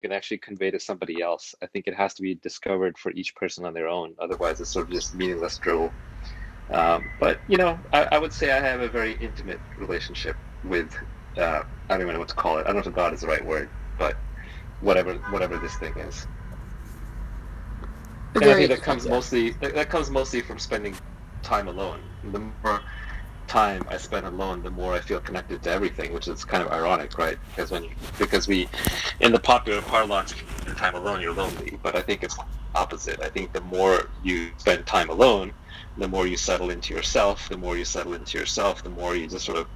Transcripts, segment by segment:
can actually convey to somebody else. I think it has to be discovered for each person on their own. Otherwise, it's sort of just meaningless drivel. But I would say I have a very intimate relationship with. I don't even know what to call it. I don't know if God is the right word, but whatever this thing is. And I think Very, that comes mostly from spending time alone. The more time I spend alone, the more I feel connected to everything, which is kind of ironic, right? Because we, in the popular parlance, if you spend time alone, you're lonely. But I think it's opposite. I think the more you spend time alone, the more you settle into yourself. The more you settle into yourself, the more you just sort of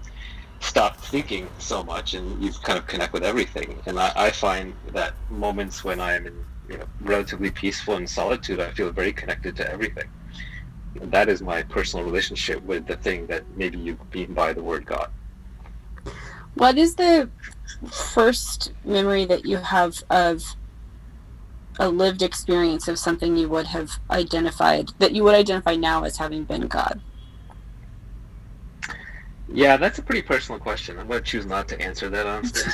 stop thinking so much, and you kind of connect with everything. And I find that moments when I am in relatively peaceful and solitude, I feel very connected to everything. That is my personal relationship with the thing that maybe you mean by the word God. what is the first memory that you have of a lived experience of something you would have identified, that you would identify now as having been God? Yeah, that's a pretty personal question. I'm going to choose not to answer that, honestly.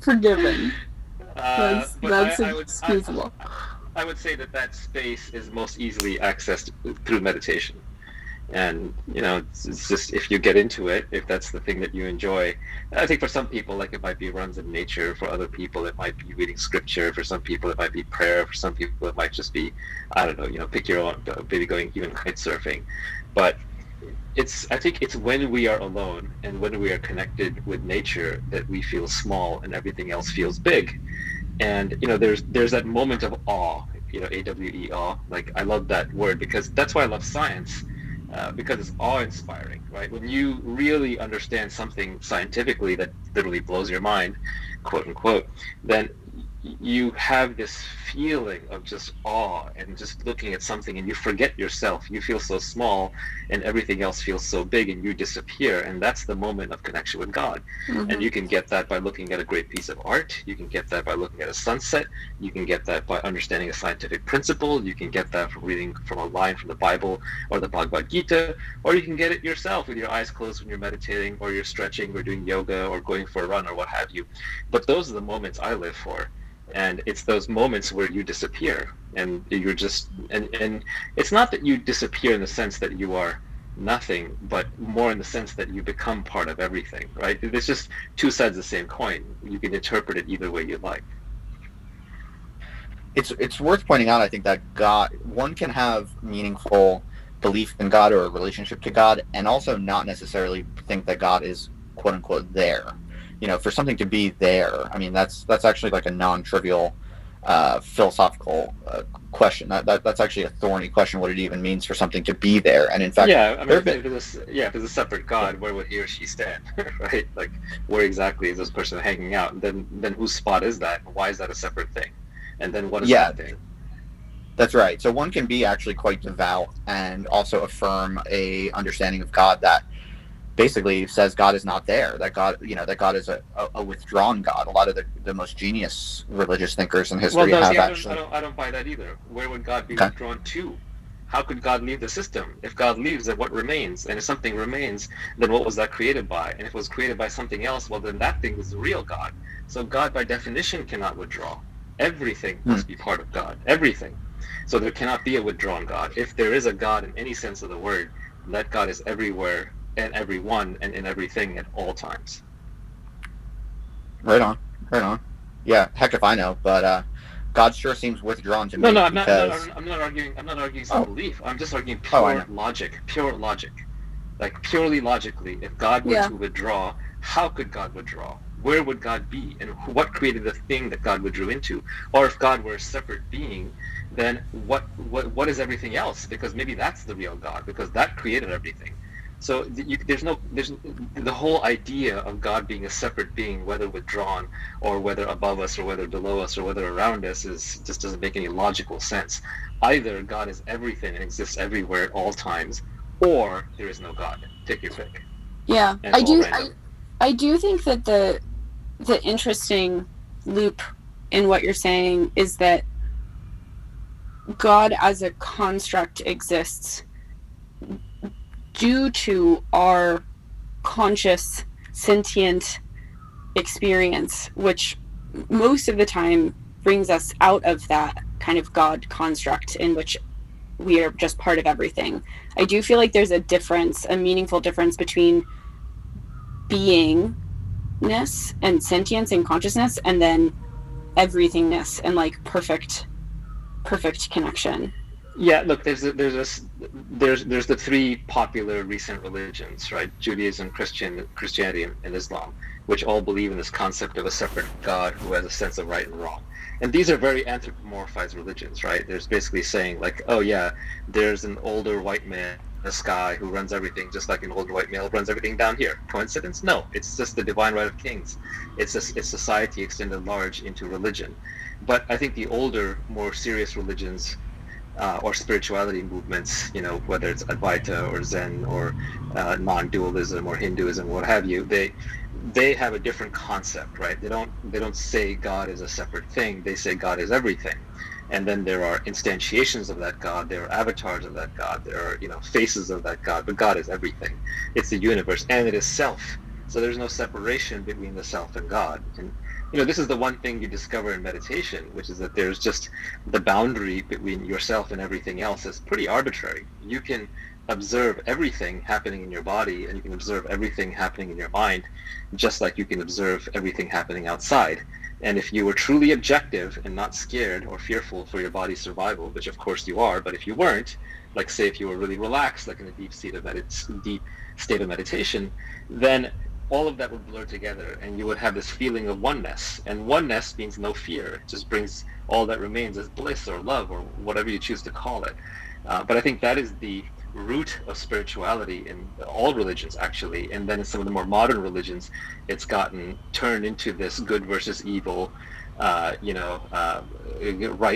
Forgiven. But That's excusable. I would say that space is most easily accessed through meditation. And it's just, if you get into it, if that's the thing that you enjoy. I think for some people, like, it might be runs in nature. For other people, it might be reading scripture. For some people, it might be prayer. For some people, it might just be, I don't know, pick your own, maybe going even kite surfing. But I think it's when we are alone and when we are connected with nature that we feel small and everything else feels big. And there's that moment of awe, AWE, awe. Like, I love that word because that's why I love science, because it's awe-inspiring, right? When you really understand something scientifically that literally blows your mind, quote unquote, then you have this feeling of just awe and just looking at something, and you forget yourself. You feel so small, and everything else feels so big, and you disappear. And that's the moment of connection with God. Mm-hmm. And you can get that by looking at a great piece of art. You can get that by looking at a sunset. You can get that by understanding a scientific principle. You can get that from reading from a line from the Bible or the Bhagavad Gita, or you can get it yourself with your eyes closed when you're meditating, or you're stretching, or doing yoga, or going for a run, or what have you. But those are the moments I live for. And it's those moments where you disappear, and you're just, and it's not that you disappear in the sense that you are nothing, but more in the sense that you become part of everything, right? There's just two sides of the same coin. You can interpret it either way you like. It's worth pointing out, I think, that one can have meaningful belief in God or a relationship to God, and also not necessarily think that God is quote unquote there. For something to be there, I mean, that's actually like a non-trivial philosophical question. That's actually a thorny question, what it even means for something to be there. And in fact, if there's a separate God, where would he or she stand, right? Like, where exactly is this person hanging out? And then whose spot is that? Why is that a separate thing? And then what is that thing? That's right. So one can be actually quite devout and also affirm a understanding of God that basically says God is not there, that God is a withdrawn God. A lot of the most genius religious thinkers in history I don't buy that either. Where would God be withdrawn to? How could God leave the system? If God leaves, then what remains? And if something remains, then what was that created by? And if it was created by something else, well, then that thing is the real God. So God, by definition, cannot withdraw. Everything must be part of God. Everything. So there cannot be a withdrawn God. If there is a God in any sense of the word, that God is everywhere and everyone and in everything at all times. Right on. Yeah, heck if I know, but God sure seems withdrawn to me. I'm not arguing some belief. I'm just arguing pure logic. Like, purely logically, if God were to withdraw, how could God withdraw? Where would God be? And what created the thing that God withdrew into? Or if God were a separate being, then what is everything else? Because maybe that's the real God, because that created everything. So there's the whole idea of God being a separate being, whether withdrawn or whether above us or whether below us or whether around us, just doesn't make any logical sense. Either God is everything and exists everywhere at all times, or there is no God. Take your pick. Yeah, I do think that the interesting loop in what you're saying is that God as a construct exists due to our conscious, sentient experience, which most of the time brings us out of that kind of God construct in which we are just part of everything. I do feel like there's a difference, a meaningful difference between beingness and sentience and consciousness, and then everythingness and like perfect connection. Yeah, look, there's the three popular recent religions, right? Judaism, Christianity, and Islam, which all believe in this concept of a separate God who has a sense of right and wrong. And these are very anthropomorphized religions, right? There's basically saying like, oh yeah, there's an older white man in the sky who runs everything, just like an older white male runs everything down here. Coincidence? No, it's just the divine right of kings. It's society extended large into religion. But I think the older, more serious religions or spirituality movements, whether it's Advaita or Zen or non-dualism or Hinduism, what have you, they have a different concept, right? They don't say God is a separate thing. They say God is everything, and then there are instantiations of that God. There are avatars of that God. There are faces of that God. But God is everything. It's the universe, and it is self. So there's no separation between the self and God. And this is the one thing you discover in meditation, which is that there's just the boundary between yourself and everything else is pretty arbitrary. You can observe everything happening in your body, and you can observe everything happening in your mind, just like you can observe everything happening outside. And if you were truly objective and not scared or fearful for your body's survival, which of course you are, but if you weren't, like say if you were really relaxed, like in a deep state of meditation, then all of that would blur together, and you would have this feeling of oneness. And oneness means no fear. It just brings all that remains as bliss or love or whatever you choose to call it. But I think that is the root of spirituality in all religions, actually. And then in some of the more modern religions, it's gotten turned into this good versus evil, right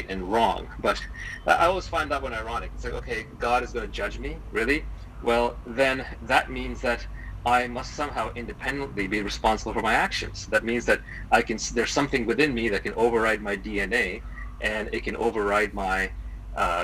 and wrong. But I always find that one ironic. It's like, okay, God is going to judge me, really? Well, then that means that I must somehow independently be responsible for my actions. That means that there's something within me that can override my DNA, and it can override my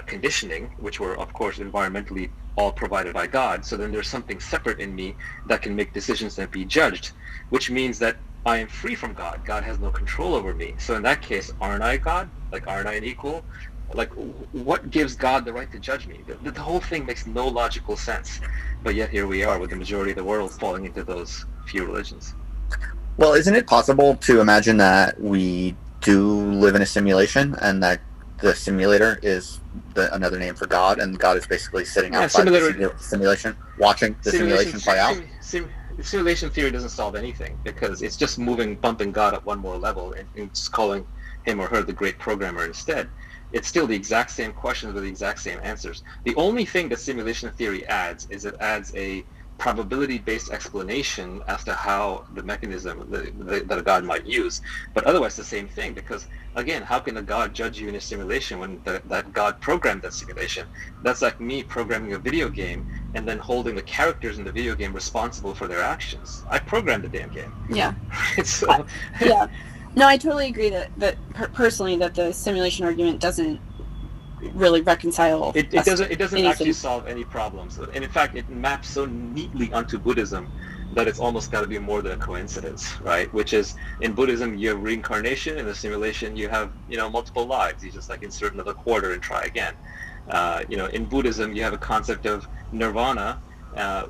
conditioning, which were, of course, environmentally all provided by God. So then there's something separate in me that can make decisions and be judged, which means that I am free from God. God has no control over me. So in that case, aren't I God? Like, aren't I an equal? Like, what gives God the right to judge me? The whole thing makes no logical sense. But yet here we are with the majority of the world falling into those few religions. Well, isn't it possible to imagine that we do live in a simulation, and that the simulator is another name for God, and God is basically sitting outside the simulation, watching the simulation play out? Simulation theory doesn't solve anything, because it's just bumping God up one more level and just calling him or her the great programmer instead. It's still the exact same questions with the exact same answers. The only thing that simulation theory adds is it adds a probability-based explanation as to how the mechanism that a God might use. But otherwise the same thing, because again, how can a God judge you in a simulation when that God programmed that simulation? That's like me programming a video game and then holding the characters in the video game responsible for their actions. I programmed the damn game. Yeah. So, yeah. No, I totally agree that personally that the simulation argument doesn't really reconcile. It doesn't actually solve any problems, and in fact, it maps so neatly onto Buddhism that it's almost got to be more than a coincidence, right? Which is, in Buddhism, you have reincarnation. In the simulation, you have multiple lives. You just like insert another quarter and try again. In Buddhism, you have a concept of nirvana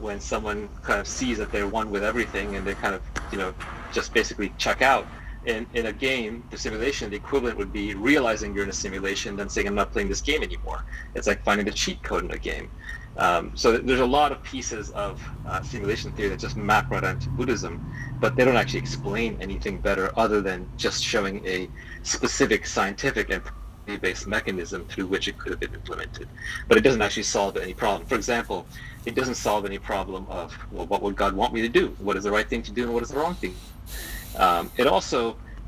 when someone kind of sees that they're one with everything, and they kind of just basically check out. In a game, the simulation, the equivalent would be realizing you're in a simulation, then saying, I'm not playing this game anymore. It's like finding the cheat code in a game. So there's a lot of pieces of simulation theory that just map right onto Buddhism, but they don't actually explain anything better other than just showing a specific scientific and based mechanism through which it could have been implemented. But it doesn't actually solve any problem. For example, it doesn't solve any problem of, well, what would God want me to do? What is the right thing to do and what is the wrong thing?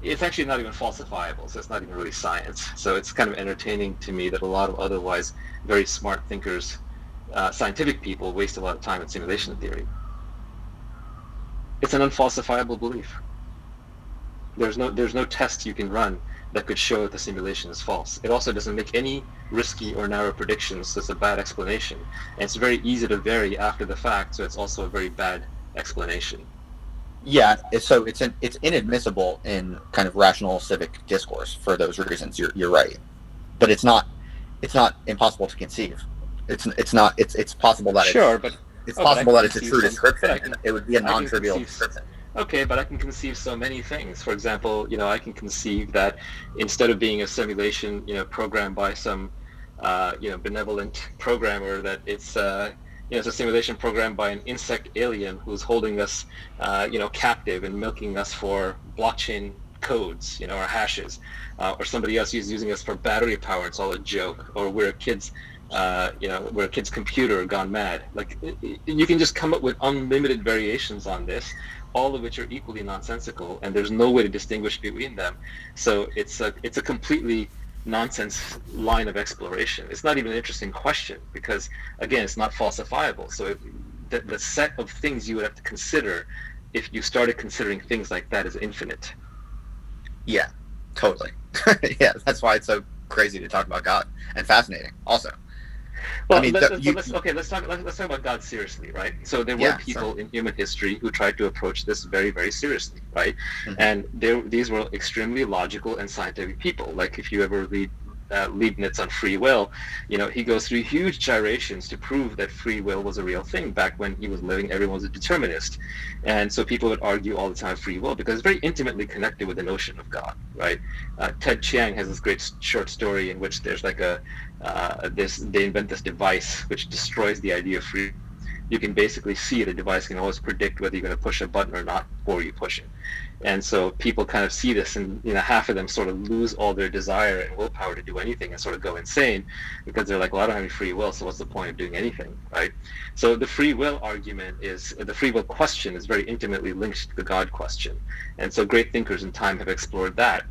It's actually not even falsifiable, so it's not even really science. So it's kind of entertaining to me that a lot of otherwise very smart thinkers, scientific people, waste a lot of time in simulation theory. It's an unfalsifiable belief. There's no test you can run that could show that the simulation is false. It also doesn't make any risky or narrow predictions, so it's a bad explanation. And it's very easy to vary after the fact, so it's also a very bad explanation. Yeah, so it's inadmissible in kind of rational civic discourse for those reasons. You're right, but it's not impossible to conceive. It's possible that Sure, but it's but I possible can that it's a conceive true some. But description, and it would be a I can non-trivial conceive. description. Okay, but I can conceive so many things. For example, I can conceive that instead of being a simulation, programmed by some, benevolent programmer, that it's a simulation programmed by an insect alien who's holding us, captive and milking us for blockchain codes, or hashes, or somebody else is using us for battery power. It's all a joke, or we're a kid's computer gone mad. Like, you can just come up with unlimited variations on this, all of which are equally nonsensical, and there's no way to distinguish between them. So it's a completely nonsense line of exploration. It's not even an interesting question because, again, it's not falsifiable. So the set of things you would have to consider if you started considering things like that is infinite. Yeah, totally. Yeah, that's why it's so crazy to talk about God and fascinating. Also, Well, I mean, let's talk about God seriously, right? So there were people in human history who tried to approach this very, very seriously, right? Mhm. And these were extremely logical and scientific people. Like, if you ever read Leibniz on free will, he goes through huge gyrations to prove that free will was a real thing. Back when he was living, everyone was a determinist, and so people would argue all the time free will because it's very intimately connected with the notion of God, right? Ted Chiang has this great short story in which there's like they invent this device which destroys the idea of free. You can basically see the device can always predict whether you're going to push a button or not before you push it. And so people kind of see this, and half of them sort of lose all their desire and willpower to do anything and sort of go insane because they're like, well, I don't have any free will, so what's the point of doing anything, right? So the free will question is very intimately linked to the God question. And so great thinkers in time have explored that.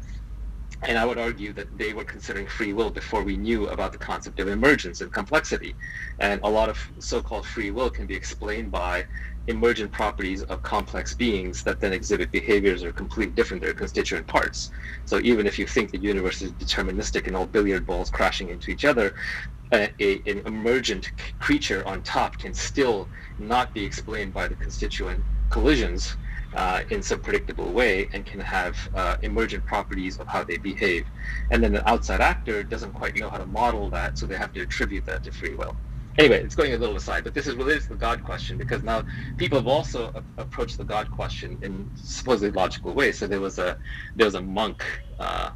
And I would argue that they were considering free will before we knew about the concept of emergence and complexity. And a lot of so-called free will can be explained by emergent properties of complex beings that then exhibit behaviors that are completely different, their constituent parts. So even if you think the universe is deterministic and all billiard balls crashing into each other, an emergent creature on top can still not be explained by the constituent collisions in some predictable way, and can have emergent properties of how they behave. And then the outside actor doesn't quite know how to model that, so they have to attribute that to free will. Anyway, it's going a little aside, but this is related to the God question, because now people have also approached the God question in supposedly logical ways. So there was a monk, I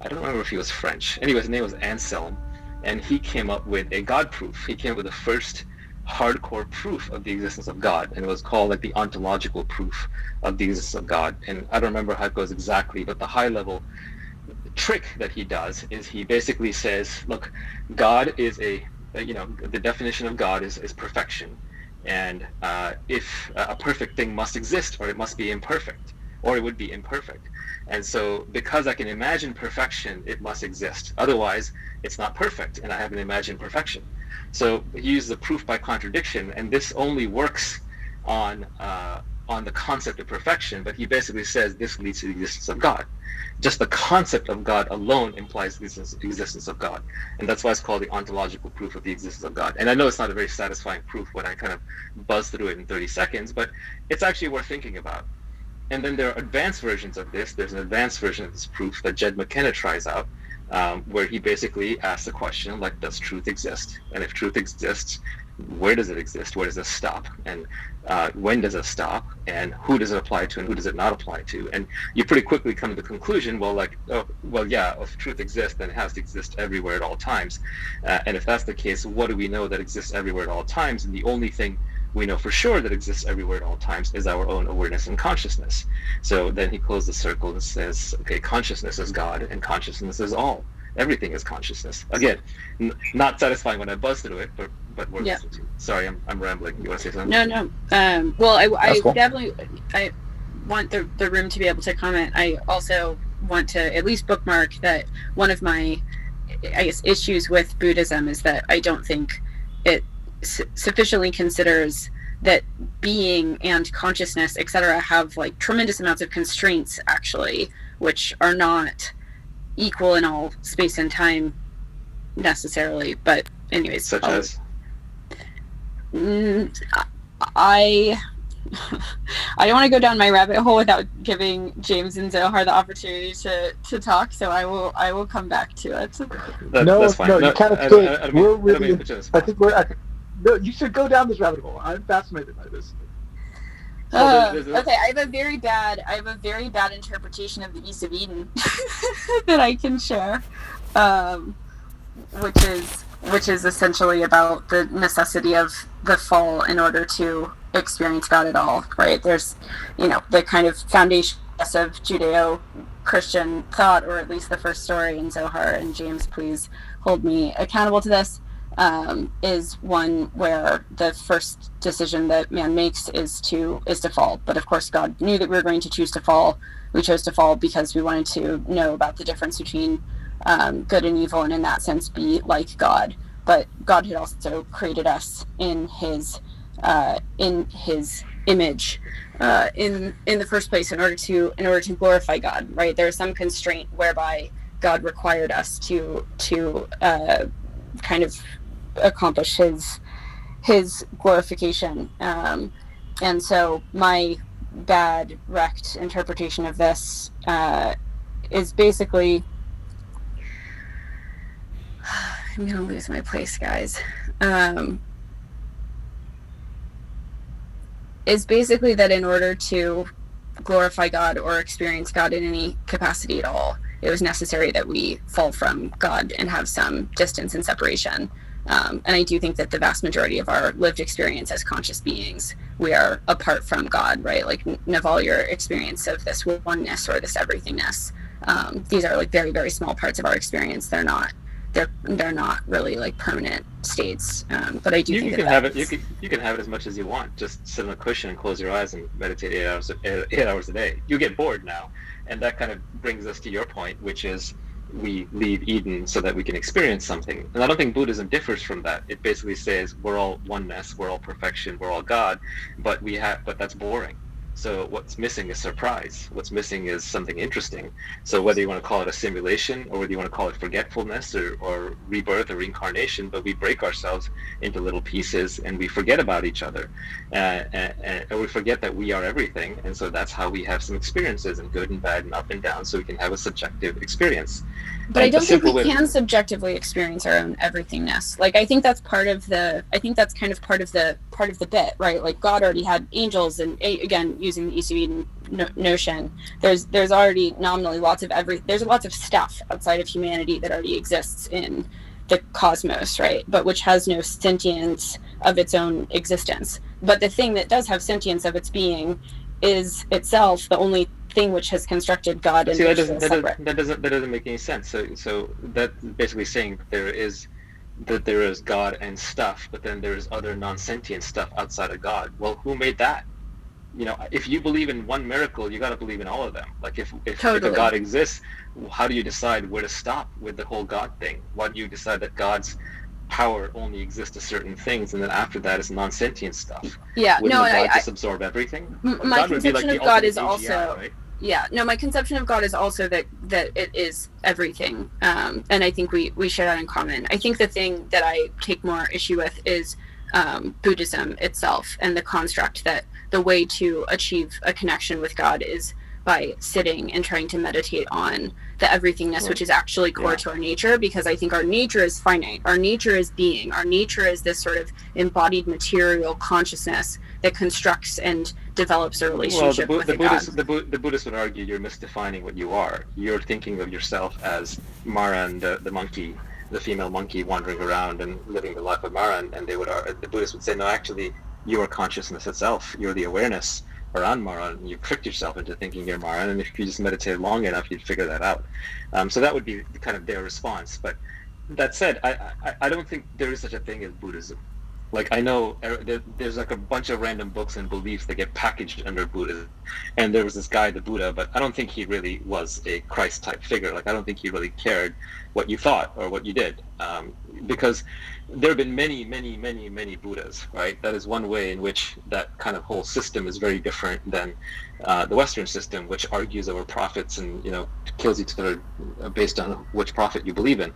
don't remember if he was French. Anyway, his name was Anselm, and he came up with a God proof. He came up with the first hardcore proof of the existence of God, and it was called like the ontological proof of the existence of God. And I don't remember how it goes exactly, but the high level trick that he does is he basically says, look, God is the definition of God is perfection, and if a perfect thing must exist, or it must be imperfect, or it would be imperfect. And so because I can imagine perfection, it must exist. Otherwise, it's not perfect, and I haven't imagined perfection. So he uses the proof by contradiction, and this only works on the concept of perfection, but he basically says this leads to the existence of God. Just the concept of God alone implies the existence of God. And that's why it's called the ontological proof of the existence of God. And I know it's not a very satisfying proof when I kind of buzz through it in 30 seconds, but it's actually worth thinking about. And then there are advanced versions of this. There's an advanced version of this proof that Jed McKenna tries out, where he basically asks the question, like, does truth exist? And if truth exists, where does it exist? Where does it stop? And when does it stop? And who does it apply to, and who does it not apply to? And you pretty quickly come to the conclusion, if truth exists, then it has to exist everywhere at all times. And if that's the case, what do we know that exists everywhere at all times? And the only thing we know for sure that exists everywhere at all times is our own awareness and consciousness. So then he closes the circle and says, okay, consciousness is God, and consciousness is all. Everything is consciousness. Again, not satisfying when I buzz through it, but worth listening to. Sorry, I'm rambling. You want to say something? No. Well, I Cool. definitely I want the room to be able to comment. I also want to at least bookmark that one of my, I guess, issues with Buddhism is that I don't think it sufficiently considers that being and consciousness, etc., have like tremendous amounts of constraints, actually, which are not equal in all space and time necessarily. But anyways, Such as? I I don't want to go down my rabbit hole without giving James and Zohar the opportunity to talk. So I will come back to it. That's fine. No, you can't escape. I don't We're mean to really. put you on the I spot. think we're. No, you should go down this rabbit hole. I'm fascinated by this. Okay, I have a very bad interpretation of the East of Eden that I can share, which is essentially about the necessity of the fall in order to experience God at all. Right? There's, the kind of foundation of Judeo-Christian thought, or at least the first story in Zohar. And James, please hold me accountable to this. Is one where the first decision that man makes is to fall. But of course, God knew that we were going to choose to fall. We chose to fall because we wanted to know about the difference between good and evil, and in that sense, be like God. But God had also created us in His image in the first place in order to glorify God. Right? There is some constraint whereby God required us to kind of accomplish his glorification, and so my bad wrecked interpretation of this is basically I'm gonna lose my place, guys. Is basically that in order to glorify God or experience God in any capacity at all, it was necessary that we fall from God and have some distance and separation. And I do think that the vast majority of our lived experience as conscious beings, we are apart from God, right? Like Naval, your experience of this oneness or this everythingness, these are like very, very small parts of our experience. They're not really like permanent states. But I do think you can have it. You can have it as much as you want. Just sit on a cushion and close your eyes and meditate 8 hours a day. You get bored now, and that kind of brings us to your point, which is we leave Eden so that we can experience something. And I don't think Buddhism differs from that. It basically says we're all oneness, we're all perfection, we're all God, but that's boring. So what's missing is surprise. What's missing is something interesting. So whether you want to call it a simulation or whether you want to call it forgetfulness or rebirth or reincarnation, but we break ourselves into little pieces and we forget about each other. And we forget that we are everything. And so that's how we have some experiences, and good and bad and up and down, so we can have a subjective experience. But I don't think we can subjectively experience our own everythingness. Like I think that's kind of part of the bit, right? Like God already had angels, and again using the East of Eden notion, there's already nominally there's lots of stuff outside of humanity that already exists in the cosmos, right? But which has no sentience of its own existence. But the thing that does have sentience of its being is itself the only thing which has constructed God. And that doesn't make any sense. So that's basically saying that there is God and stuff, but then there's other non-sentient stuff outside of God. Well, who made that? If you believe in one miracle, you got to believe in all of them. Like if a God exists, how do you decide where to stop with the whole God thing? Why do you decide that God's power only exists to certain things, and then after that is non-sentient stuff? Yeah, Wouldn't God just absorb everything? My conception of God is AGI, also right? Yeah, no, my conception of God is also that it is everything, and I think we share that in common. I think the thing that I take more issue with is Buddhism itself, and the construct that the way to achieve a connection with God is by sitting and trying to meditate on the everythingness, which is actually core to our nature, because I think our nature is finite. Our nature is being. Our nature is this sort of embodied material consciousness that constructs and develops a relationship with God. The Buddhists would argue you're misdefining what you are. You're thinking of yourself as Maran, the monkey, the female monkey wandering around and living the life of Maran, and the Buddhists would say, no, actually, you are consciousness itself. You're the awareness around Maran, and you've tricked yourself into thinking you're Maran, and if you just meditated long enough, you'd figure that out. So that would be kind of their response. But that said, I don't think there is such a thing as Buddhism. Like, I know there's like a bunch of random books and beliefs that get packaged under Buddhism, and there was this guy, the Buddha, but I don't think he really was a Christ-type figure. Like, I don't think he really cared what you thought or what you did, because there have been many, many, many, many Buddhas, right? That is one way in which that kind of whole system is very different than the Western system, which argues over prophets and, kills each other based on which prophet you believe in.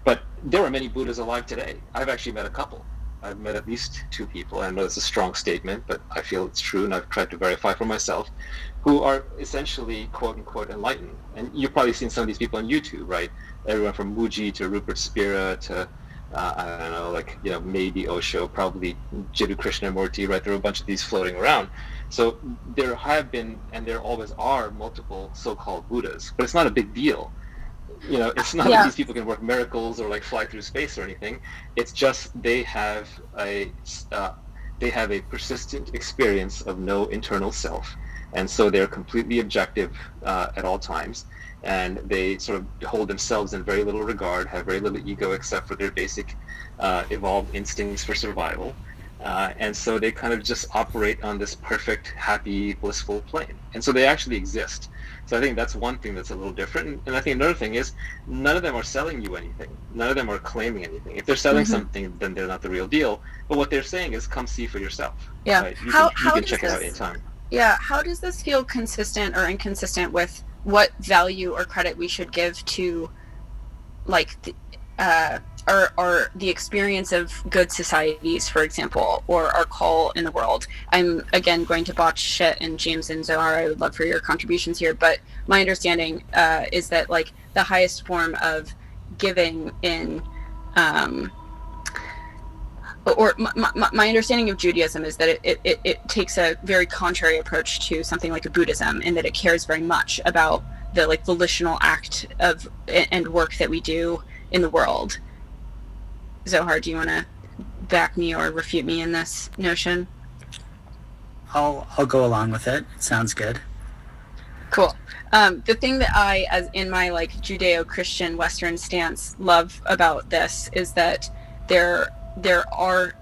But there are many Buddhas alive today. I've actually met a couple. I've met at least 2 people. I know it's a strong statement, but I feel it's true, and I've tried to verify for myself, who are essentially quote unquote enlightened. And you've probably seen some of these people on YouTube, right? Everyone from Muji to Rupert Spira to I don't know, like, maybe Osho, probably Jiddu Krishnamurti, right? There are a bunch of these floating around. So there have been, and there always are, multiple so-called Buddhas, but it's not a big deal. It's not that these people can work miracles or like fly through space or anything. It's just they have a persistent experience of no internal self, and so they're completely objective at all times. And they sort of hold themselves in very little regard, have very little ego except for their basic evolved instincts for survival. And so they kind of just operate on this perfect, happy, blissful plane. And so they actually exist. So I think that's one thing that's a little different. And I think another thing is none of them are selling you anything. None of them are claiming anything. If they're selling something, then they're not the real deal. But what they're saying is come see for yourself. Yeah. Right? You can check it out anytime. Yeah. How does this feel consistent or inconsistent with what value or credit we should give to, like, or the experience of good societies, for example, or our call in the world? I'm again going to botch shit, and James and Zohar, I would love for your contributions here, but my understanding is that, like, the highest form of giving in or my understanding of Judaism is that it takes a very contrary approach to something like a Buddhism, in that it cares very much about the, like, volitional act of and work that we do in the world. Zohar, do you want to back me or refute me in this notion? I'll go along with it. Sounds good. Cool. The thing that I, as in my, like, Judeo-Christian Western stance, love about this is that there are,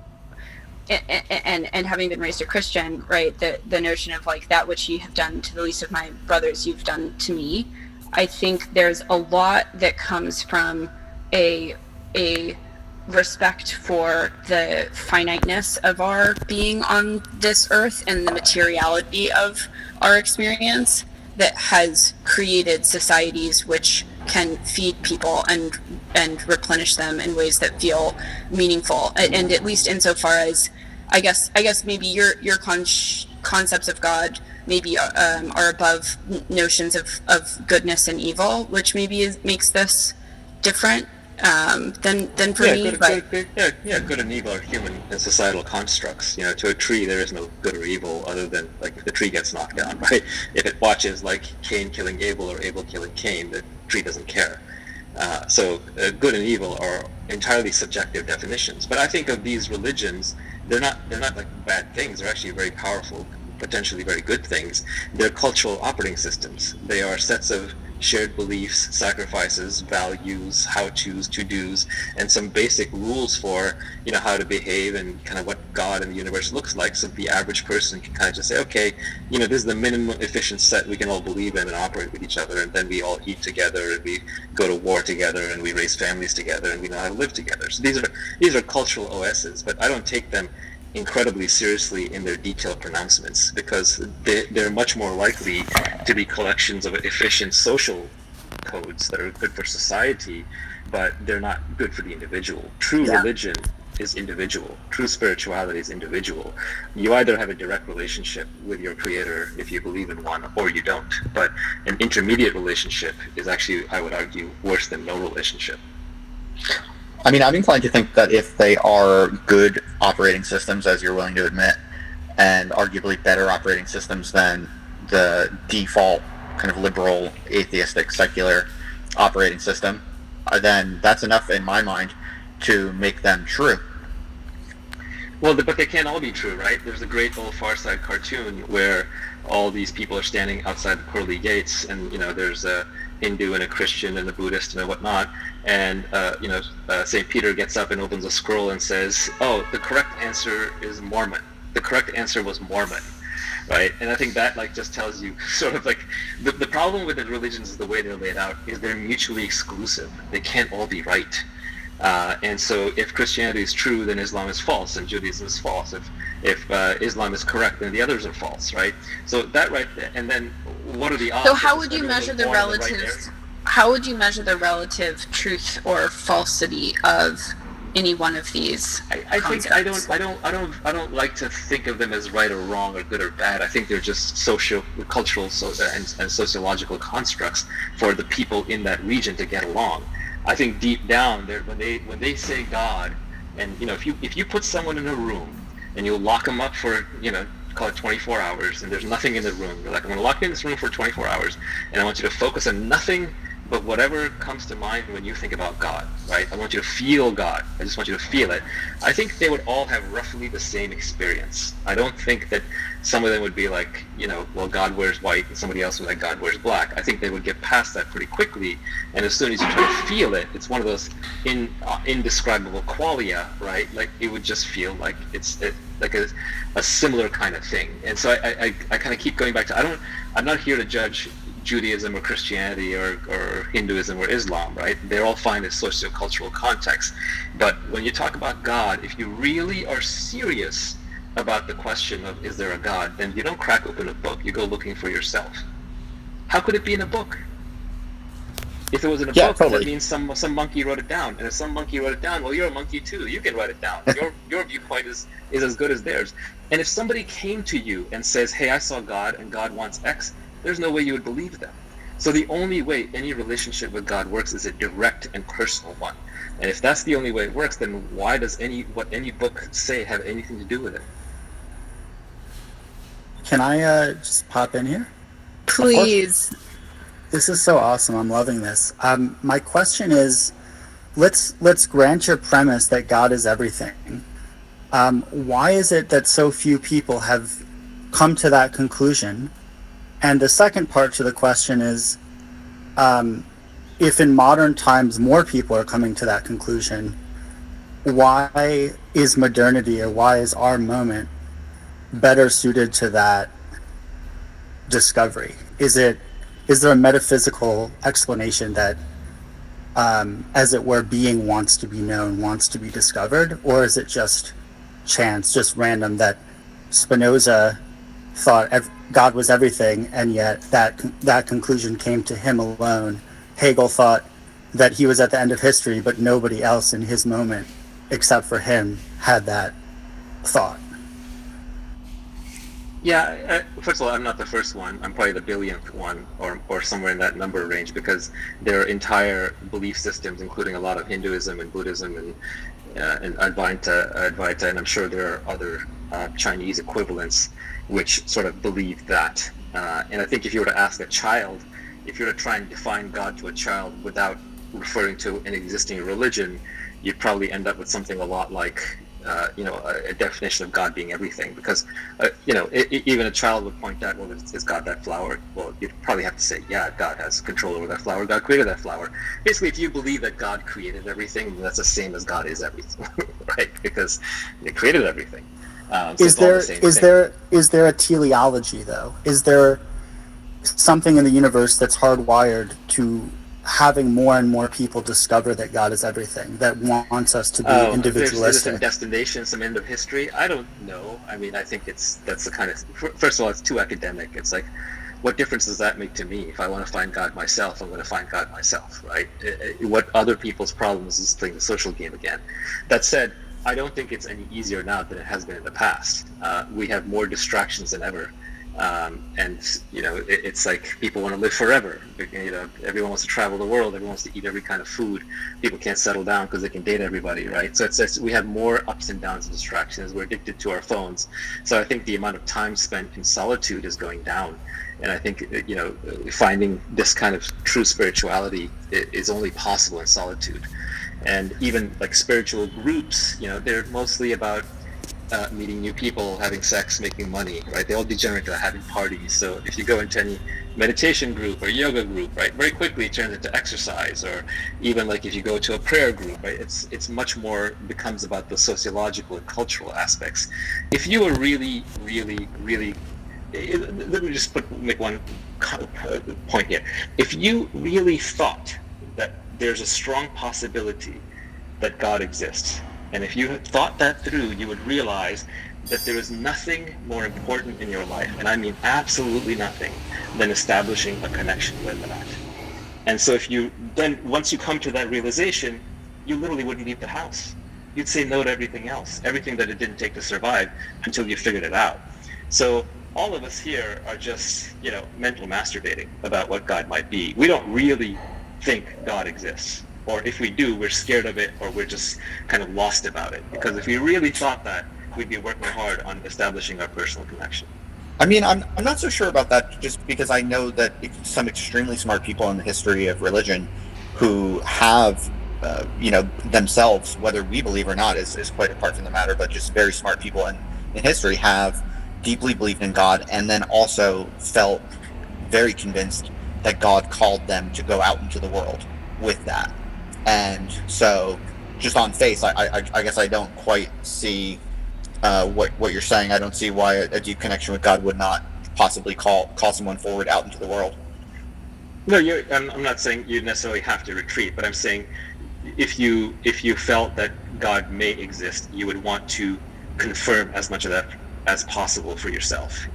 and having been raised a Christian, right, the notion of, like, that which ye have done to the least of my brothers you've done to me. I think there's a lot that comes from a respect for the finiteness of our being on this earth and the materiality of our experience that has created societies which can feed people and replenish them in ways that feel meaningful. And at least insofar as I guess maybe your concepts of God maybe are above notions of goodness and evil, which maybe makes this different than for me. Good and evil are human and societal constructs. To a tree there is no good or evil other than, like, if the tree gets knocked down, right? If it watches, like, Cain killing Abel or Abel killing Cain, the tree doesn't care. So good and evil are entirely subjective definitions. But I think of these religions, they're not like bad things. They're actually very powerful, potentially very good things. They're cultural operating systems. They are sets of shared beliefs, sacrifices, values, how-tos, to-dos, and some basic rules for, how to behave and kind of what God and the universe looks like, so the average person can kind of just say, okay, this is the minimum efficient set we can all believe in and operate with each other, and then we all eat together, and we go to war together, and we raise families together, and we know how to live together. So these are cultural OSs, but I don't take them incredibly seriously in their detailed pronouncements, because they're much more likely to be collections of efficient social codes that are good for society, but they're not good for the individual. True religion is individual. True spirituality is individual. You either have a direct relationship with your creator if you believe in one, or you don't. But an intermediate relationship is actually, I would argue, worse than no relationship. I mean, I'm inclined to think that if they are good operating systems, as you're willing to admit, and arguably better operating systems than the default kind of liberal, atheistic, secular operating system, then that's enough in my mind to make them true. Well, but they can't all be true, right? There's a great old Far Side cartoon where all these people are standing outside the pearly gates, and there's a Hindu and a Christian and a Buddhist and whatnot, and St. Peter gets up and opens a scroll and says, "Oh, the correct answer is Mormon. The correct answer was Mormon." Right? And I think that, like, just tells you sort of, like, the problem with the religions is the way they're laid out is they're mutually exclusive. They can't all be right. And so if Christianity is true, then Islam is false, and Judaism is false. If Islam is correct, then the others are false, right? So that right there, and then what are the odds? So how would you measure the relative? How would you measure the relative truth or falsity of any one of these I think concepts? I don't like to think of them as right or wrong or good or bad. I think they're just cultural and sociological constructs for the people in that region to get along. I think deep down, when they say God, and if you put someone in a room and you lock them up for call it 24 hours, and there's nothing in the room, you're like, I'm going to lock you in this room for 24 hours, and I want you to focus on nothing but whatever comes to mind when you think about God, right? I want you to feel God. I just want you to feel it. I think they would all have roughly the same experience. I don't think that some of them would be like, well, God wears white, and somebody else would like, God wears black. I think they would get past that pretty quickly, and as soon as you try to feel it, it's one of those indescribable qualia, right? Like, it would just feel like it's like a similar kind of thing. And so I kind of keep going back to, I'm not here to judge Judaism or Christianity or Hinduism or Islam, right? They're all fine as sociocultural contexts. But when you talk about God, if you really are serious about the question of is there a God, then you don't crack open a book. You go looking for yourself. How could it be in a book? If it was in a book, totally. that means some monkey wrote it down. And if some monkey wrote it down, well, you're a monkey too. You can write it down. Your viewpoint is as good as theirs. And if somebody came to you and says, hey, I saw God and God wants X, there's no way you would believe them. So the only way any relationship with God works is a direct and personal one. And if that's the only way it works, then why does what any book say have anything to do with it? Can I just pop in here? Please. This is so awesome. I'm loving this. My question is, let's grant your premise that God is everything. Why is it that so few people have come to that conclusion? And the second part to the question is, if in modern times more people are coming to that conclusion, why is modernity, or why is our moment better suited to that discovery? Is there a metaphysical explanation that, as it were, being wants to be known, wants to be discovered, or is it just chance, just random, that Spinoza thought God was everything, and yet that conclusion came to him alone? Hegel thought that he was at the end of history, but nobody else in his moment, except for him, had that thought. Yeah, first of all, I'm not the first one. I'm probably the billionth one, or somewhere in that number range, because there are entire belief systems, including a lot of Hinduism and Buddhism and Advaita, and I'm sure there are other Chinese equivalents which sort of believe that. And I think if you were to ask a child, if you were to try and define God to a child without referring to an existing religion, you'd probably end up with something a lot like, a definition of God being everything. Because, even a child would point out, well, is God that flower? Well, you'd probably have to say, yeah, God has control over that flower. God created that flower. Basically, if you believe that God created everything, then that's the same as God is everything, right? Because He created everything. So Is there a teleology, though? Is there something in the universe that's hardwired to having more and more people discover that God is everything, that wants us to be individualistic? There's some destination, some end of history. I don't know. I mean, I think that's the kind of, first of all, it's too academic. It's like, what difference does that make to me? If I want to find God myself, I'm going to find God myself, right? What other people's problems is playing the social game again. That said, I don't think it's any easier now than it has been in the past. We have more distractions than ever. And it's like people want to live forever. Everyone wants to travel the world. Everyone wants to eat every kind of food. People can't settle down because they can date everybody, right? So we have more ups and downs and distractions. We're addicted to our phones. So I think the amount of time spent in solitude is going down. And I think finding this kind of true spirituality is only possible in solitude. And even like spiritual groups, they're mostly about meeting new people, having sex, making money, right? They all degenerate to having parties. So if you go into any meditation group or yoga group, right, very quickly it turns into exercise. Or even like if you go to a prayer group, right, it's much more becomes about the sociological and cultural aspects. If you were really, really, really, let me just make one point here. If you really thought that there's a strong possibility that God exists, and if you had thought that through, you would realize that there is nothing more important in your life, and I mean absolutely nothing, than establishing a connection with that. And so if you then, once you come to that realization, you literally wouldn't leave the house. you'd say no to everything else, everything that it didn't take to survive until you figured it out. So all of us here are just, mental masturbating about what God might be. We don't really think God exists. Or if we do, we're scared of it, or we're just kind of lost about it. Because if we really thought that, we'd be working hard on establishing our personal connection. I mean, I'm not so sure about that, just because I know that some extremely smart people in the history of religion who have, themselves, whether we believe or not is quite apart from the matter, but just very smart people in history have deeply believed in God, and then also felt very convinced that God called them to go out into the world with that. And so, just on face, I guess I don't quite see what you're saying. I don't see why a deep connection with God would not possibly call someone forward out into the world. No, I'm not saying you necessarily have to retreat, but I'm saying if you felt that God may exist, you would want to confirm as much of that as possible for yourself.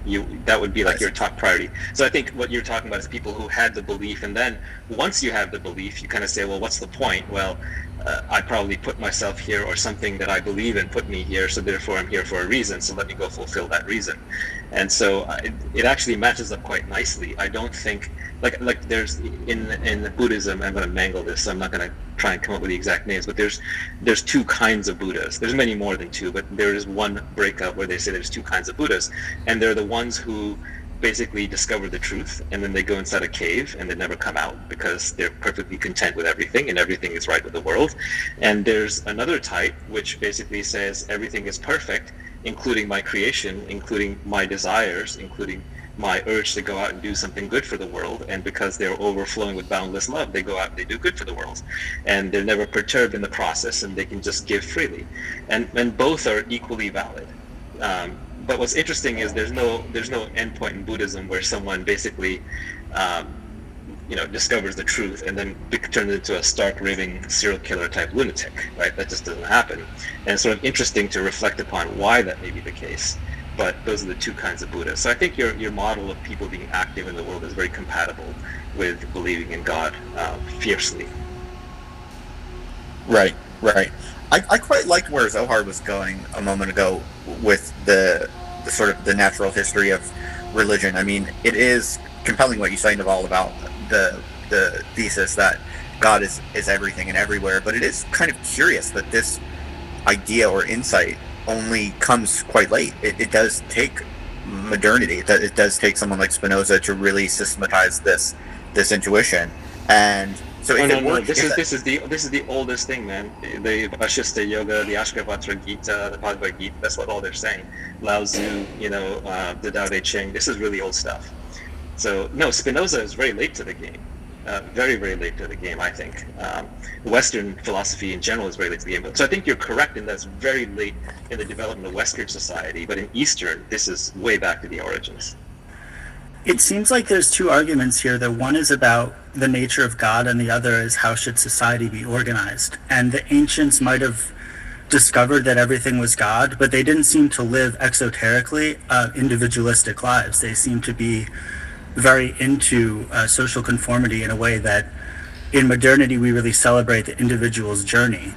That would be like your top priority. So I think what you're talking about is people who had the belief, and then once you have the belief, you kind of say, well, what's the point? Well, I probably put myself here, or something that I believe in put me here, so therefore I'm here for a reason, so let me go fulfill that reason. And so it actually matches up quite nicely. I don't think, like there's, in Buddhism, I'm going to mangle this, so I'm not going to try and come up with the exact names, but there's two kinds of Buddhas. There's many more than two, but there is one breakout where they say there's two kinds of Buddhas, and they're the ones who basically discover the truth, and then they go inside a cave and they never come out because they're perfectly content with everything and everything is right with the world. And there's another type which basically says everything is perfect, including my creation, including my desires, including my urge to go out and do something good for the world. And because they're overflowing with boundless love, they go out and they do good for the world, and they're never perturbed in the process, and they can just give freely. And both are equally valid. But what's interesting is there's no endpoint in Buddhism where someone basically, discovers the truth and then turns into a stark raving serial killer type lunatic, right? That just doesn't happen. And it's sort of interesting to reflect upon why that may be the case. But those are the two kinds of Buddhas. So I think your model of people being active in the world is very compatible with believing in God fiercely. Right. I quite liked where Zohar was going a moment ago with the sort of the natural history of religion. I mean, it is compelling what you say, Naval, about the thesis that God is everything and everywhere, but it is kind of curious that this idea or insight only comes quite late. It does take modernity. It does take someone like Spinoza to really systematize this intuition. And so this is the oldest thing, man. The Vashista Yoga, the Ashkavatra Gita, the Bhagavad Gita, that's what all they're saying. Lao Tzu, the Tao Te Ching, this is really old stuff. So no, Spinoza is very late to the game. Very, very late to the game, I think. Western philosophy in general is very late to the game. So I think you're correct in that's very late in the development of Western society, but in Eastern, this is way back to the origins. It seems like there's two arguments here. The one is about the nature of God, and the other is how should society be organized. And the ancients might have discovered that everything was God, but they didn't seem to live exoterically individualistic lives. They seemed to be very into social conformity in a way that in modernity we really celebrate the individual's journey.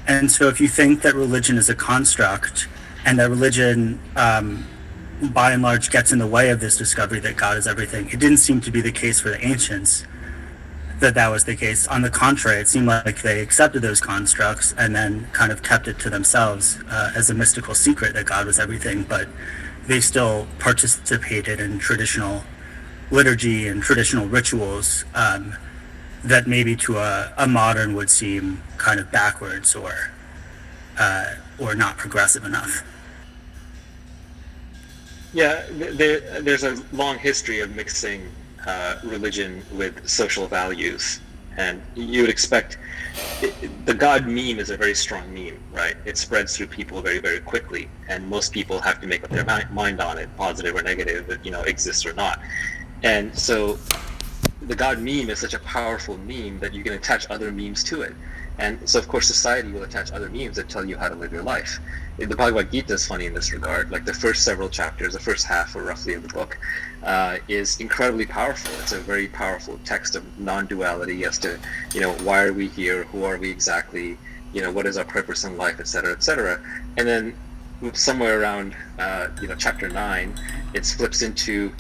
And so if you think that religion is a construct, and that religion by and large gets in the way of this discovery that God is everything, it didn't seem to be the case for the ancients that was the case. On the contrary, it seemed like they accepted those constructs and then kind of kept it to themselves as a mystical secret that God was everything, but they still participated in traditional liturgy and traditional rituals that maybe to a modern would seem kind of backwards or not progressive enough. Yeah, there's a long history of mixing religion with social values, and you would expect the God meme is a very strong meme, right? It spreads through people very, very quickly, and most people have to make up their mind on it, positive or negative, exists or not. And so the God meme is such a powerful meme that you can attach other memes to it. And so, of course, society will attach other memes that tell you how to live your life. The Bhagavad Gita is funny in this regard. Like the first several chapters, the first half or roughly of the book, is incredibly powerful. It's a very powerful text of non-duality as to, why are we here? Who are we exactly? what is our purpose in life, et cetera, et cetera. And then somewhere around, chapter 9, it flips into,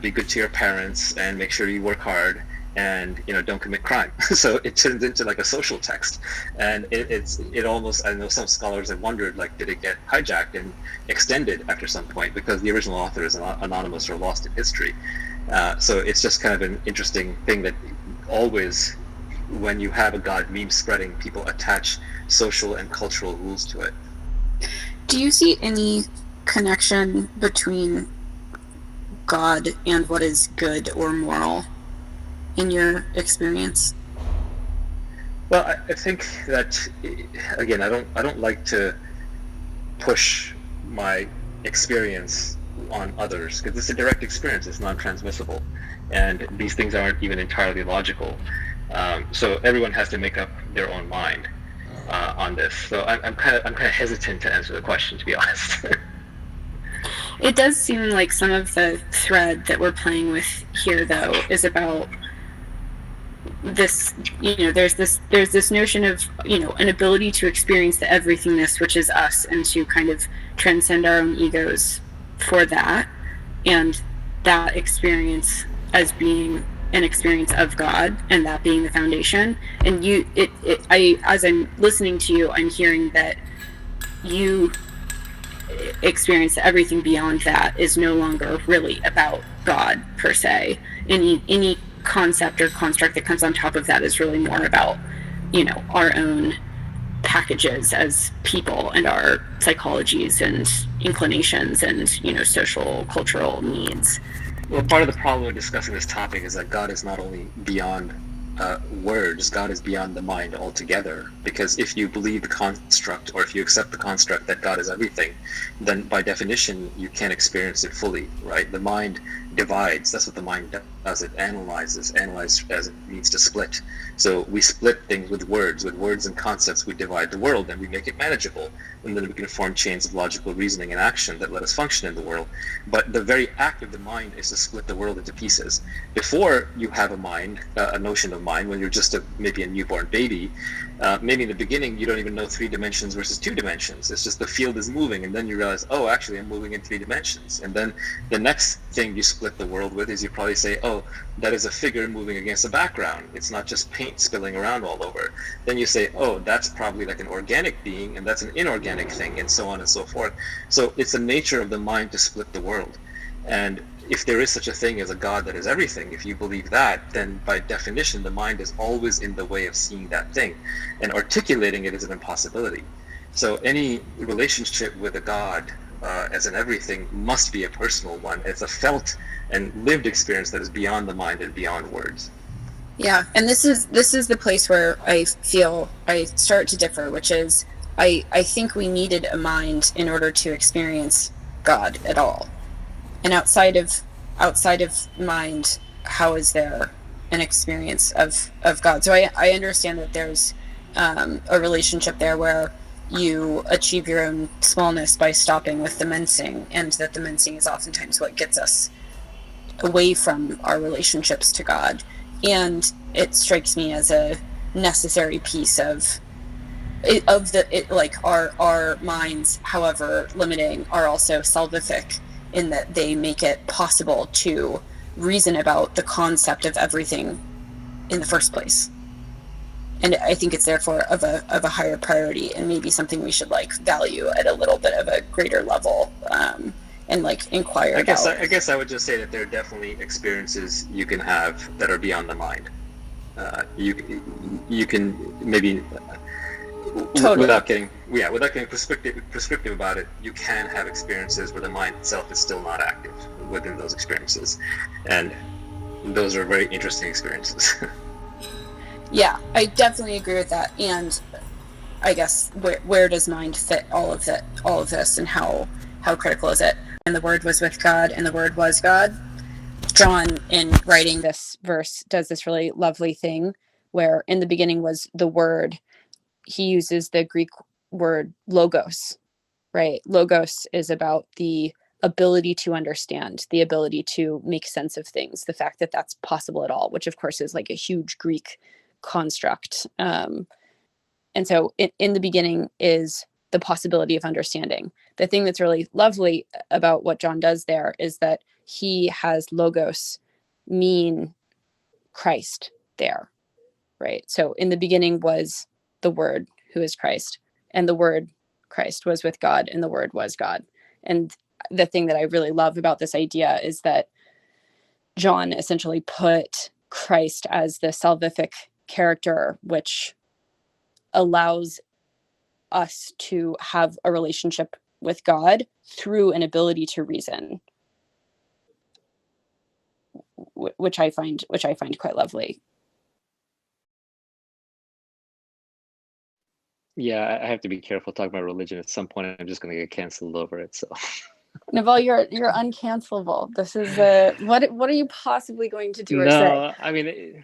be good to your parents and make sure you work hard and, don't commit crime. So it turns into like a social text. And it almost, I know some scholars have wondered, like, did it get hijacked and extended after some point because the original author is anonymous or lost in history. So it's just kind of an interesting thing that always, when you have a God meme spreading, people attach social and cultural rules to it. Do you see any connection between God and what is good or moral in your experience? Well, I think that, again, I don't like to push my experience on others because it's a direct experience. It's non-transmissible, and these things aren't even entirely logical. So everyone has to make up their own mind on this. So I'm kind of hesitant to answer the question, to be honest. It does seem like some of the thread that we're playing with here, though, is about this. There's this notion of an ability to experience the everythingness, which is us, and to kind of transcend our own egos for that, and that experience as being an experience of God, and that being the foundation. And as I'm listening to you, I'm hearing that you experience everything beyond that is no longer really about God per se. Any concept or construct that comes on top of that is really more about our own packages as people and our psychologies and inclinations and social cultural needs. Well, part of the problem with discussing this topic is that God is not only beyond words, God is beyond the mind altogether. Because if you believe the construct, or if you accept the construct that God is everything, then by definition you can't experience it fully, right? The mind divides. That's what the mind does. It analyzes as it means to split. So we split things with words and concepts. We divide the world and we make it manageable, and then we can form chains of logical reasoning and action that let us function in the world. But the very act of the mind is to split the world into pieces. Before you have a mind, a notion of mind, when you're just maybe a newborn baby, maybe in the beginning you don't even know 3 dimensions versus 2 dimensions. It's just the field is moving, and then you realize, oh, actually I'm moving in 3 dimensions. And then the next thing you split the world with is you probably say, oh, that is a figure moving against a background. It's not just paint spilling around all over. Then you say, oh, that's probably like an organic being, and that's an inorganic thing, and so on and so forth. So it's the nature of the mind to split the world. And if there is such a thing as a God that is everything, if you believe that, then by definition the mind is always in the way of seeing that thing, and articulating it is an impossibility. So any relationship with a God as an everything must be a personal one. It's a felt and lived experience that is beyond the mind and beyond words. Yeah, and this is the place where I feel I start to differ, which is I think we needed a mind in order to experience God at all. And outside of mind, how is there an experience of God? So I understand that there's a relationship there where you achieve your own smallness by stopping with the mensing, and that the mensing is oftentimes what gets us away from our relationships to God. And it strikes me as a necessary piece of our minds, however limiting, are also salvific in that they make it possible to reason about the concept of everything in the first place. And I think it's therefore of a higher priority, and maybe something we should value at a little bit of a greater level, and inquire about. I guess I would just say that there are definitely experiences you can have that are beyond the mind. You can maybe totally. without getting prescriptive about it, you can have experiences where the mind itself is still not active within those experiences, and those are very interesting experiences. Yeah, I definitely agree with that. And I guess where does mind fit all of this, and how critical is it? And the Word was with God, and the Word was God. John, in writing this verse, does this really lovely thing where in the beginning was the Word. He uses the Greek word logos, right? Logos is about the ability to understand, the ability to make sense of things, the fact that that's possible at all, which of course is a huge Greek construct. And so in the beginning is the possibility of understanding. The thing that's really lovely about what John does there is that he has logos mean Christ there, right? So in the beginning was the Word, who is Christ, and the Word, Christ, was with God, and the Word was God. And the thing that I really love about this idea is that John essentially put Christ as the salvific character, which allows us to have a relationship with God through an ability to reason, which I find quite lovely. Yeah, I have to be careful talking about religion. At some point, I'm just going to get canceled over it. So, Naval, you're uncancelable. This is what are you possibly going to do or say? no, I mean,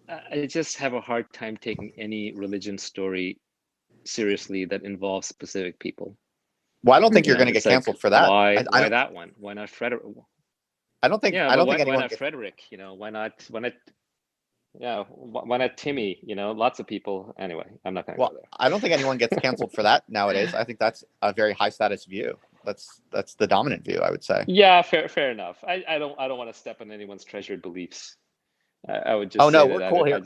I just have a hard time taking any religion story seriously that involves specific people. Well, I don't think you're going to It's get canceled for that. Why I don't. that one? Why not Frederick? I don't think. Yeah, I but don't think why anyone not gets. Frederick? Why not? Yeah, why not Timmy? Lots of people. Anyway, I'm not going to go Well, there. I don't think anyone gets canceled for that nowadays. I think that's a very high status view. That's the dominant view, I would say. Yeah, fair enough. I don't want to step on anyone's treasured beliefs. I would just Oh no, say we're that cool here.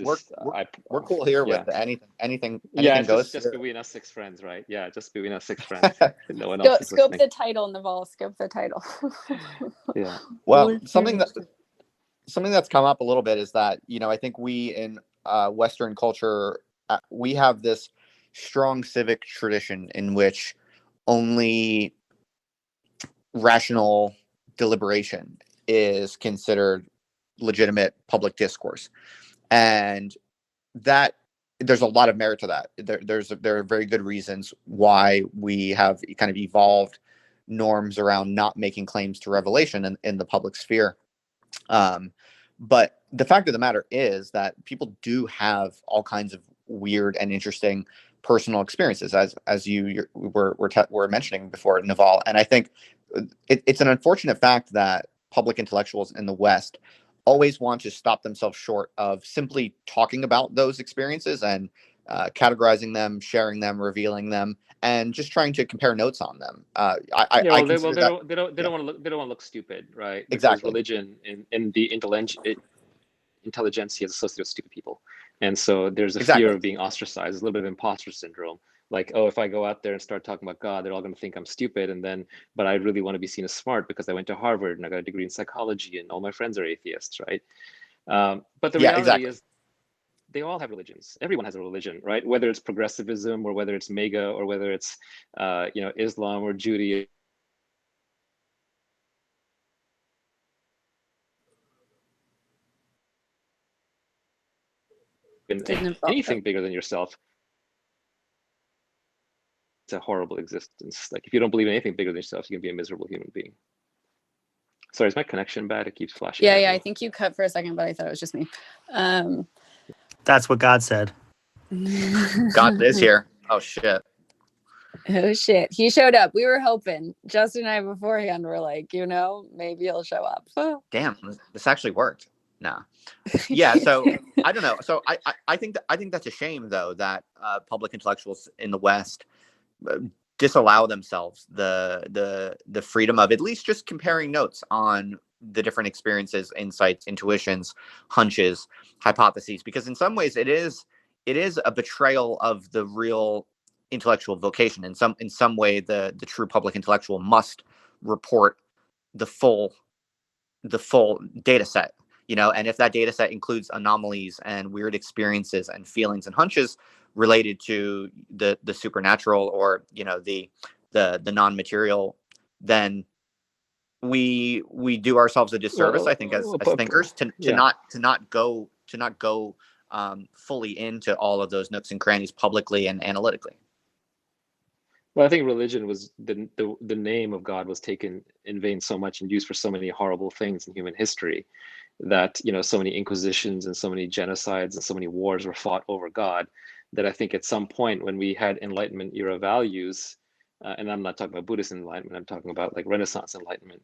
I We're cool here yeah. with anything Yeah, it's goes. just between us 6 friends, right? Yeah, just between us 6 friends. No one else is Scope listening. the title, Naval. Scope the title. Yeah. Well, something that's come up a little bit is that I think we in Western culture we have this strong civic tradition in which only rational deliberation is considered legitimate public discourse, and that there's a lot of merit to that. There are very good reasons why we have kind of evolved norms around not making claims to revelation in the public sphere. But the fact of the matter is that people do have all kinds of weird and interesting personal experiences, as you were mentioning before, Naval. And I think it's an unfortunate fact that public intellectuals in the West always want to stop themselves short of simply talking about those experiences and categorizing them, sharing them, revealing them, and just trying to compare notes on them. I consider that they don't want to look stupid, right? Because exactly. religion in the intelligentsia is associated with stupid people, and so there's a fear of being ostracized, a little bit of imposter syndrome. Like, oh, if I go out there and start talking about God, they're all going to think I'm stupid, but I really want to be seen as smart because I went to Harvard and I got a degree in psychology, and all my friends are atheists, right? But the reality is, they all have religions. Everyone has a religion, right? Whether it's progressivism or whether it's MAGA or whether it's Islam or Judaism. Anything bigger than yourself, it's a horrible existence. Like, if you don't believe in anything bigger than yourself, you can be a miserable human being. Sorry, is my connection bad? It keeps flashing. Yeah, I think you cut for a second, but I thought it was just me. That's what God said. God is here. Oh shit. Oh shit, he showed up. We were hoping. Justin and I beforehand were like, maybe he'll show up. Damn, this actually worked. Nah. Yeah, so I don't know. So I think that's a shame, though, that public intellectuals in the West disallow themselves the freedom of at least just comparing notes on the different experiences, insights, intuitions, hunches, hypotheses, because in some ways it is a betrayal of the real intellectual vocation. In some way, the true public intellectual must report the full data set, and if that data set includes anomalies and weird experiences and feelings and hunches related to the supernatural or the non-material, then we do ourselves a disservice, I think, as thinkers, to not go fully into all of those nooks and crannies publicly and analytically. Well, I think religion was the name of God was taken in vain so much and used for so many horrible things in human history that so many inquisitions and so many genocides and so many wars were fought over God, that I think at some point when we had Enlightenment era values, and I'm not talking about Buddhist enlightenment, I'm talking about like Renaissance enlightenment,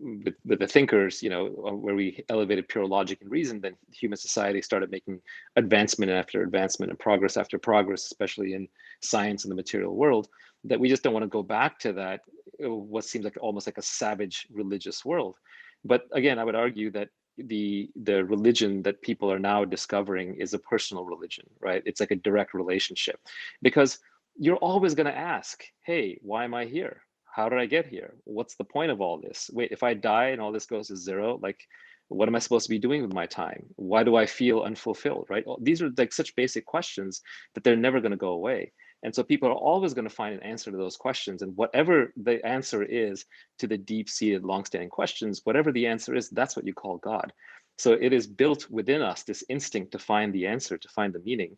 with the thinkers, where we elevated pure logic and reason, then human society started making advancement after advancement and progress after progress, especially in science and the material world, that we just don't want to go back to that, what seems like almost like a savage religious world. But again, I would argue that the religion that people are now discovering is a personal religion, right? It's like a direct relationship, because you're always going to ask, hey, why am I here? How did I get here? What's the point of all this? Wait, if I die and all this goes to zero, like, what am I supposed to be doing with my time? Why do I feel unfulfilled, right? These are like such basic questions that they're never going to go away. And so people are always going to find an answer to those questions. And whatever the answer is to the deep-seated, long-standing questions, whatever the answer is, that's what you call God. So it is built within us, this instinct to find the answer, to find the meaning.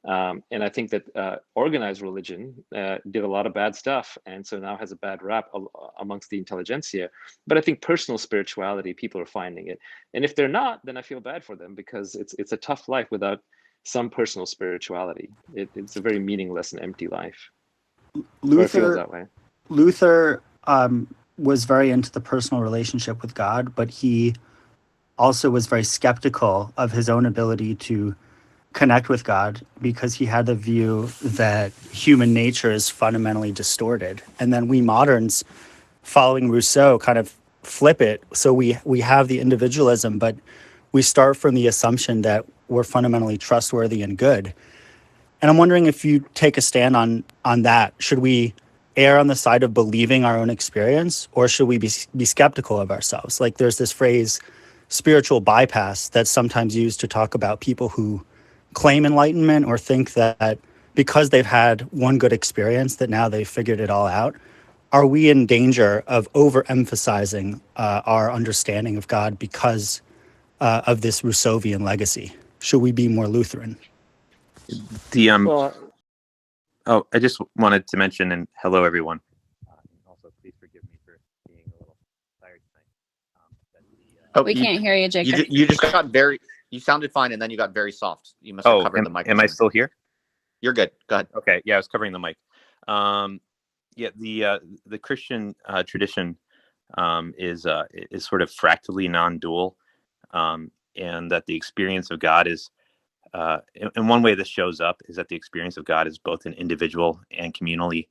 And I think that organized religion did a lot of bad stuff, and so now has a bad rap amongst the intelligentsia. But I think personal spirituality, people are finding it. And if they're not, then I feel bad for them, because it's a tough life without some personal spirituality. It's a very meaningless and empty life. It feels that way. Luther was very into the personal relationship with God, but he also was very skeptical of his own ability to connect with God, because he had the view that human nature is fundamentally distorted. And then we moderns, following Rousseau, kind of flip it. So we have the individualism, but we start from the assumption that we're fundamentally trustworthy and good. And I'm wondering if you take a stand on that. Should we err on the side of believing our own experience, or should we be skeptical of ourselves? Like, there's this phrase, spiritual bypass, that's sometimes used to talk about people who claim enlightenment or think that because they've had one good experience that now they've figured it all out. Are we in danger of overemphasizing our understanding of God because of this Rousseauvian legacy? Should we be more Lutheran? I just wanted to mention, and hello everyone. Also, please forgive me for being a little tired tonight. We can't hear you, Jacob. You just got you sounded fine, and then you got very soft. You must have covered the mic. Am I still here? You're good. Go ahead. Okay. Yeah, I was covering the mic. The Christian tradition is sort of fractally non-dual, and that the experience of God is, in one way this shows up is that the experience of God is both an individual and communally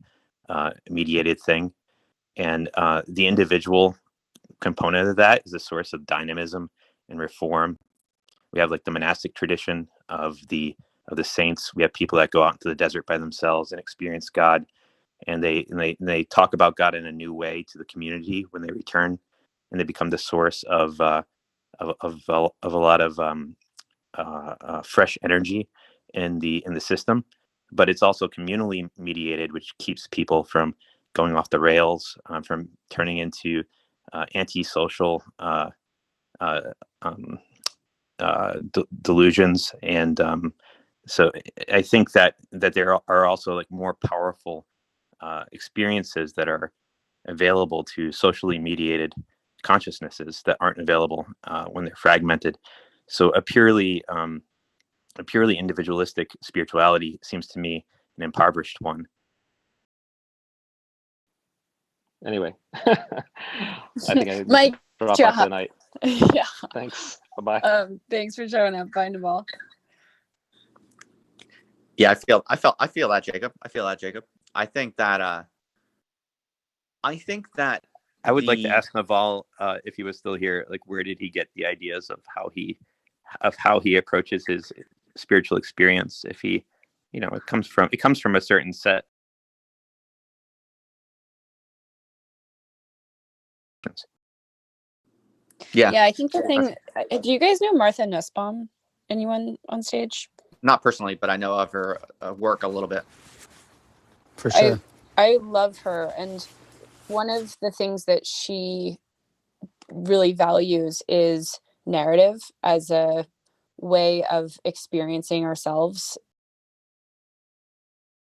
mediated thing, and the individual component of that is a source of dynamism and reform. We have like the monastic tradition of the saints. We have people that go out into the desert by themselves and experience God, and they talk about God in a new way to the community when they return, and they become the source of a lot of fresh energy in the system. But it's also communally mediated, which keeps people from going off the rails, from turning into antisocial delusions. And so I think that there are also like more powerful experiences that are available to socially mediated consciousnesses that aren't available when they're fragmented. So a purely individualistic spirituality seems to me an impoverished one. Anyway, I think I Mike, drop off the night. Yeah. Thanks. Bye-bye. Thanks for showing up. Bye, Naval. Yeah, I feel that, Jacob. I think that I would like to ask Naval if he was still here, like, where did he get the ideas of how he approaches his spiritual experience? If he, it comes from a certain set. Yeah. I think the thing. Do you guys know Martha Nussbaum? Anyone on stage? Not personally, but I know of her work a little bit. For sure. I love her, and one of the things that she really values is narrative as a way of experiencing ourselves